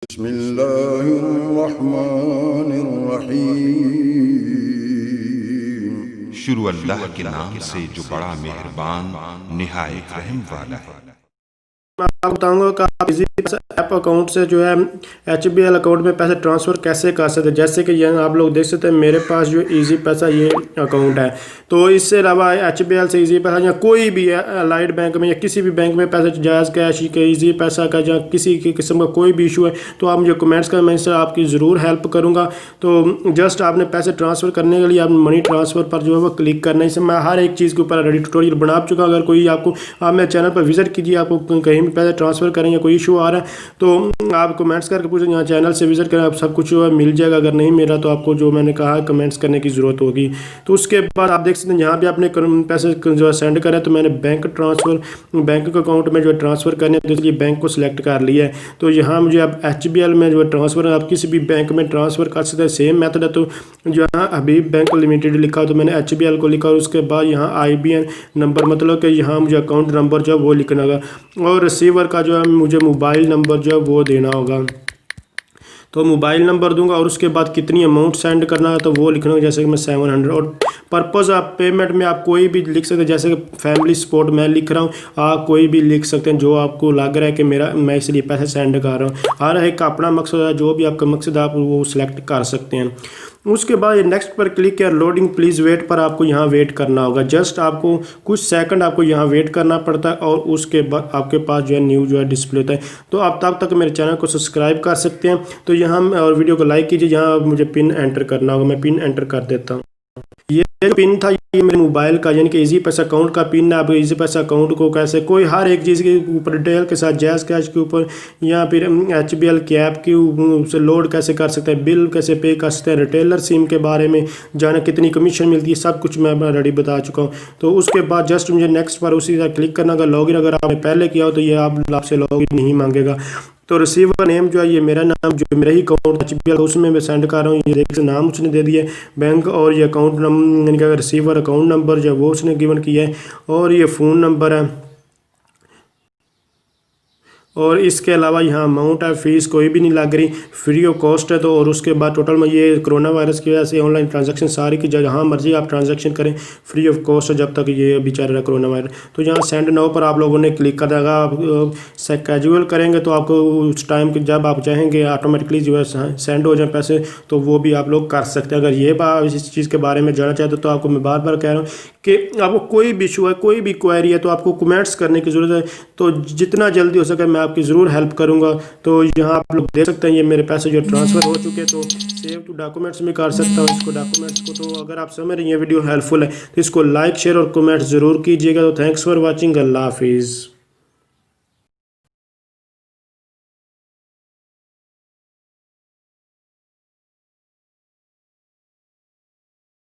बिस्मिल्लाहिर्रहमानिर्रहीम। शुरू अल्लाह के नाम से जो बड़ा मेहरबान निहायत रहम वाला है। मैं आपको बताऊंगा कि आप इजी पैसा ऐप अकाउंट से जो है HBL अकाउंट में पैसे ट्रांसफ़र कैसे कर सकते हैं। जैसे कि यहाँ आप लोग देख सकते हैं मेरे पास जो इजी पैसा ये अकाउंट है, तो इससे अलावा HBL से इजी पैसा या कोई भी अलाइड बैंक में या किसी भी बैंक में पैसे जायज़ कैश का इजी पैसा का या किसी की किस्म का कोई भी इशू है तो आप मुझे कमेंट्स करें, मैं इससे आपकी ज़रूर हेल्प करूँगा। तो जस्ट आपने पैसे ट्रांसफ़र करने के लिए आप मनी ट्रांसफ़र पर जो है वो क्लिक करना है। इससे मैं हर एक चीज़ के ऊपर रेडी ट्यूटोरियल बना चुका हूँ। अगर कोई आपको आप मेरे चैनल पर विजिट कीजिए, आपको कहीं भी पैसे ट्रांसफ़र करें या कोई इशू आ रहा है तो आप कमेंट्स करके पूछें, यहाँ चैनल से विजिट करें, आप सब कुछ जो है मिल जाएगा। अगर नहीं मिला तो आपको जो मैंने कहा कमेंट्स करने की ज़रूरत होगी। तो उसके बाद आप देख सकते हैं यहाँ भी आपने पैसे जो है सेंड करें, तो मैंने बैंक ट्रांसफ़र बैंक अकाउंट में जो है ट्रांसफ़र करने तो इसलिए बैंक को सिलेक्ट कर लिया है। तो यहाँ मुझे अब HBL में जो है ट्रांसफ़र आप किसी भी बैंक में ट्रांसफ़र कर सकते हैं, सेम मेथड है। तो जो यहाँ हबीब बैंक लिमिटेड लिखा तो मैंने HBL को लिखा और उसके बाद यहाँ IBN नंबर मतलब कि यहाँ मुझे अकाउंट नंबर जो है वो लिखना होगा और रिसीवर का जो है मुझे मोबाइल नंबर जो है वो देना होगा। तो मोबाइल नंबर दूंगा और उसके बाद कितनी अमाउंट सेंड करना है तो वो लिखना होगा, जैसे कि मैं 700। और पर्पज़ आप पेमेंट में आप कोई भी लिख सकते हैं, जैसे कि फैमिली सपोर्ट मैं लिख रहा हूँ, आप कोई भी लिख सकते हैं जो आपको लग रहा है कि मैं इसलिए पैसे सेंड कर रहा हूँ। हर एक का अपना मकसद है, जो भी आपका मकसद है आप वो सिलेक्ट कर सकते हैं। उसके बाद नेक्स्ट पर क्लिक किया, लोडिंग प्लीज़ वेट पर आपको यहाँ वेट करना होगा। जस्ट आपको कुछ सेकंड आपको यहाँ वेट करना पड़ता है और उसके बाद आपके पास जो है न्यू जो है डिस्प्ले होता है। तो आप तब तक मेरे चैनल को सब्सक्राइब कर सकते हैं। तो यहाँ और वीडियो को लाइक कीजिए, यहाँ मुझे पिन एंटर करना होगा, मैं पिन एंटर कर देता हूँ। ये जो पिन था ये मेरे मोबाइल का यानी कि इजी पैसा अकाउंट का पिन है। आप इजी पैसा अकाउंट को कैसे कोई हर एक चीज़ के ऊपर डिटेल के साथ जैज़ कैश के ऊपर या फिर HBL के ऐप की से लोड कैसे कर सकते हैं, बिल कैसे पे कर सकते हैं, रिटेलर सिम के बारे में जाना कितनी कमीशन मिलती है, सब कुछ मैं ऑलरेडी बता चुका हूँ। तो उसके बाद जस्ट मुझे नेक्स्ट पर उसी तरह क्लिक करना होगा। लॉगिन अगर आपने पहले किया हो तो ये आपसे लॉगिन नहीं मांगेगा। तो रिसीवर नेम जो है ये मेरा नाम जो मेरा ही अकाउंट HBL उसमें मैं सेंड कर रहा हूँ, ये देखिए नाम उसने दे दिया है बैंक और ये अकाउंट नंबर यानी कि रिसीवर अकाउंट नंबर जो है वो उसने गिवन किया है और ये फ़ोन नंबर है। और इसके अलावा यहाँ अमाउंट है, फीस कोई भी नहीं लग रही, फ्री ऑफ कॉस्ट है। तो और उसके बाद टोटल में ये कोरोना वायरस की वजह से ऑनलाइन ट्रांजैक्शन सारी की जहाँ मर्जी आप ट्रांजैक्शन करें फ्री ऑफ कॉस्ट है जब तक ये अभी चल रहा है कोरोना वायरस। तो यहाँ सेंड नाउ पर आप लोगों ने क्लिक कर देगा। आप कैजुअल करेंगे तो आपको उस टाइम के जब आप चाहेंगे ऑटोमेटिकली जो है सेंड हो जाए पैसे, तो वो भी आप लोग कर सकते हैं। अगर ये बात इस चीज़ के बारे में जानना चाहते तो आपको मैं बार बार कह रहा हूँ कि आपको कोई भी इशू है कोई भी क्वेरी है तो आपको कमेंट्स करने की ज़रूरत है। तो जितना जल्दी हो सके मैं आपकी ज़रूर हेल्प करूंगा। तो यहाँ आप लोग देख सकते हैं ये मेरे पैसे जो ट्रांसफ़र हो चुके हैं, तो सेव टू डॉक्यूमेंट्स में कर सकता हूँ इसको डॉक्यूमेंट्स को। तो अगर आप समझ रहे हैं ये वीडियो हेल्पफुल है तो इसको लाइक शेयर और कमेंट ज़रूर कीजिएगा। तो थैंक्स फॉर वॉचिंग, अल्लाह हाफिज़।